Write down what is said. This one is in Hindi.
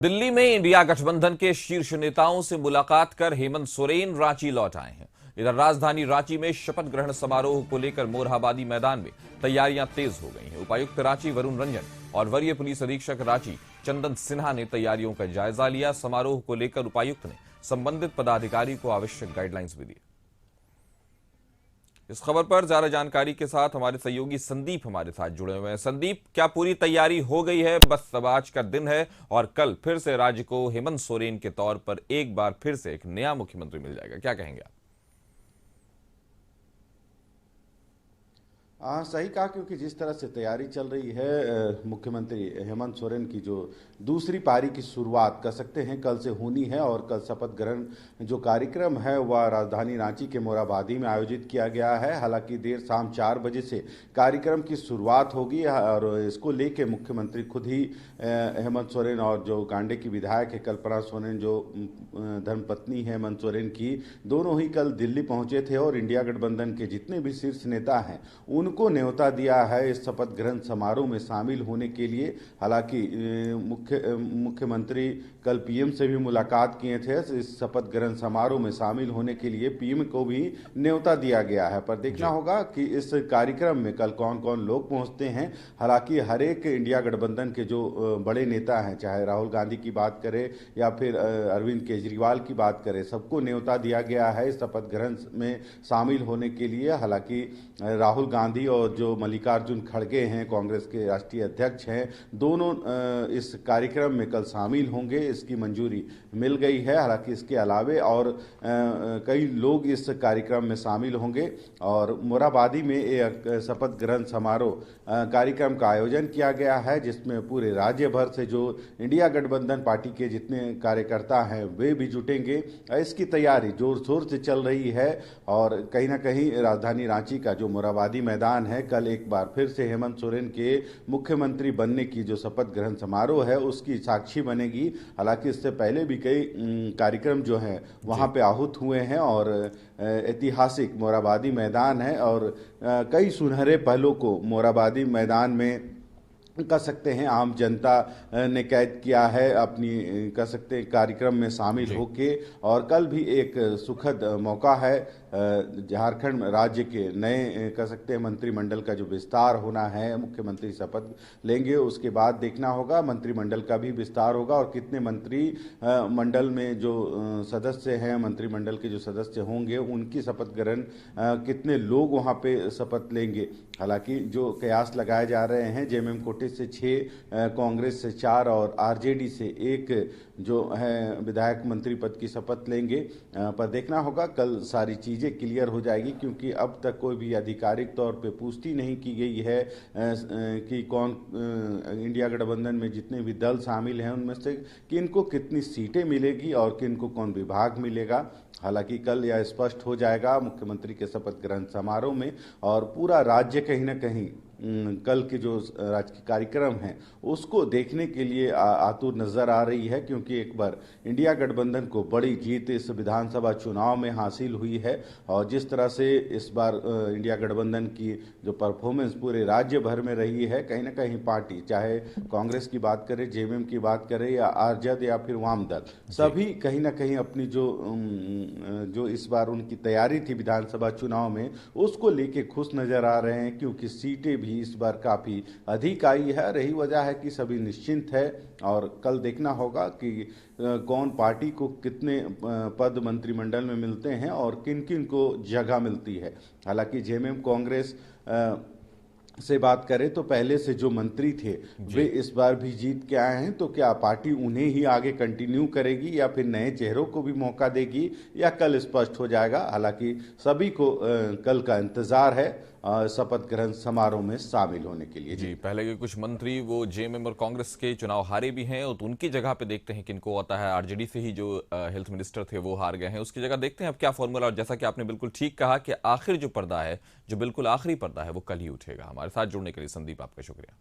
दिल्ली में इंडिया गठबंधन के शीर्ष नेताओं से मुलाकात कर हेमंत सोरेन रांची लौट आए हैं। इधर राजधानी रांची में शपथ ग्रहण समारोह को लेकर मोरहाबादी मैदान में तैयारियां तेज हो गई हैं। उपायुक्त रांची वरुण रंजन और वरीय पुलिस अधीक्षक रांची चंदन सिन्हा ने तैयारियों का जायजा लिया। समारोह को लेकर उपायुक्त ने संबंधित पदाधिकारी को आवश्यक गाइडलाइंस भी दी। इस खबर पर ज्यादा जानकारी के साथ हमारे सहयोगी संदीप हमारे साथ जुड़े हुए हैं। संदीप, क्या पूरी तैयारी हो गई है? बस अब आज का दिन है और कल फिर से राज्य को हेमंत सोरेन के तौर पर एक बार फिर से एक नया मुख्यमंत्री मिल जाएगा, क्या कहेंगे आप? सही कहा, क्योंकि जिस तरह से तैयारी चल रही है मुख्यमंत्री हेमंत सोरेन की जो दूसरी पारी की शुरुआत कर सकते हैं कल से होनी है। और कल शपथ ग्रहण जो कार्यक्रम है वह राजधानी रांची के मोरहाबादी में आयोजित किया गया है। हालांकि देर शाम 4 बजे से कार्यक्रम की शुरुआत होगी और इसको लेके मुख्यमंत्री खुद ही हेमंत सोरेन और जो कांडे की विधायक है कल्पना सोरेन, जो धर्मपत्नी है हेमंत सोरेन की, दोनों ही कल दिल्ली पहुंचे थे और इंडिया गठबंधन के जितने भी शीर्ष नेता हैं उनको न्योता दिया है इस शपथ ग्रहण समारोह में शामिल होने के लिए। हालांकि मुख्यमंत्री कल पीएम से भी मुलाकात किए थे। इस शपथ ग्रहण समारोह में शामिल होने के लिए पीएम को भी न्योता दिया गया है, पर देखना होगा कि इस कार्यक्रम में कल कौन कौन लोग पहुंचते हैं। हालांकि हर एक इंडिया गठबंधन के जो बड़े नेता हैं, चाहे राहुल गांधी की बात करें या फिर अरविंद केजरीवाल की बात करें, सबको न्योता दिया गया है इस शपथ ग्रहण में शामिल होने के लिए। हालांकि राहुल गांधी और जो मल्लिकार्जुन खड़गे हैं, कांग्रेस के राष्ट्रीय अध्यक्ष हैं, दोनों इस कार्यक्रम में कल शामिल होंगे, इसकी मंजूरी मिल गई है। हालांकि इसके अलावे और कई लोग इस कार्यक्रम में शामिल होंगे और मोरहाबादी में एक शपथ ग्रहण समारोह कार्यक्रम का आयोजन किया गया है, जिसमें पूरे राज्य भर से जो इंडिया गठबंधन पार्टी के जितने कार्यकर्ता हैं वे भी जुटेंगे। इसकी तैयारी जोर शोर से चल रही है और कहीं ना कहीं राजधानी रांची का जो मोरहाबादी मैदान है, कल एक बार फिर से हेमंत सोरेन के मुख्यमंत्री बनने की जो शपथ ग्रहण समारोह है उसकी साक्षी बनेगी। हालांकि इससे पहले भी कई कार्यक्रम जो हैं वहां पे आहूत हुए हैं और ऐतिहासिक मोरहाबादी मैदान है और कई सुनहरे पहलों को मोरहाबादी मैदान में कह सकते हैं आम जनता ने कैद किया है अपनी, कह सकते हैं कार्यक्रम में शामिल होके। और कल भी एक सुखद मौका है, झारखंड राज्य के नए कह सकते हैं मंत्रिमंडल का जो विस्तार होना है, मुख्यमंत्री शपथ लेंगे उसके बाद देखना होगा मंत्रिमंडल का भी विस्तार होगा और कितने मंत्री मंडल में जो सदस्य हैं, मंत्रिमंडल के जो सदस्य होंगे उनकी शपथ ग्रहण कितने लोग वहाँ पे शपथ लेंगे। हालांकि जो कयास लगाए जा रहे हैं, जेएमएम कोटे से 6, कांग्रेस से 4 और आरजेडी से 1 जो है विधायक मंत्री पद की शपथ लेंगे। पर देखना होगा कल सारी चीज़ें क्लियर हो जाएगी, क्योंकि अब तक कोई भी आधिकारिक तौर पे पुष्टि नहीं की गई है कि कौन इंडिया गठबंधन में जितने भी दल शामिल हैं उनमें से किनको कितनी सीटें मिलेगी और किनको कौन विभाग मिलेगा। हालांकि कल यह स्पष्ट हो जाएगा मुख्यमंत्री के शपथ ग्रहण समारोह में और पूरा राज्य कहीं ना कहीं कल के जो राजकीय कार्यक्रम हैं उसको देखने के लिए आतुर नजर आ रही है, क्योंकि एक बार इंडिया गठबंधन को बड़ी जीत इस विधानसभा चुनाव में हासिल हुई है और जिस तरह से इस बार इंडिया गठबंधन की जो परफॉर्मेंस पूरे राज्य भर में रही है, कहीं ना कहीं पार्टी चाहे कांग्रेस की बात करें, जेएमएम की बात करें या आरजेडी या फिर वाम दल, सभी कहीं ना कहीं अपनी जो इस बार उनकी तैयारी थी विधानसभा चुनाव में उसको लेके खुश नजर आ रहे हैं, क्योंकि सीटें भी इस बार काफ़ी अधिक आई है। रही वजह है कि सभी निश्चिंत है और कल देखना होगा कि कौन पार्टी को कितने पद मंत्रिमंडल में मिलते हैं और किन किन को जगह मिलती है। हालांकि जेएमएम कांग्रेस से बात करें तो पहले से जो मंत्री थे वे इस बार भी जीत के आए हैं, तो क्या पार्टी उन्हें ही आगे कंटिन्यू करेगी या फिर नए चेहरों को भी मौका देगी, या कल स्पष्ट हो जाएगा। हालांकि सभी को कल का इंतजार है शपथ ग्रहण समारोह में शामिल होने के लिए। जी, पहले के कुछ मंत्री वो जेएमएम और कांग्रेस के चुनाव हारे भी हैं, तो उनकी जगह पे देखते हैं किनको आता है। आरजेडी से ही जो हेल्थ मिनिस्टर थे वो हार गए हैं, उसकी जगह देखते हैं अब क्या फॉर्मूला। और जैसा कि आपने बिल्कुल ठीक कहा कि आखिर जो पर्दा है, जो बिल्कुल आखिरी पर्दा है, वो कल ही उठेगा। हमारे साथ जुड़ने के लिए संदीप, आपका शुक्रिया।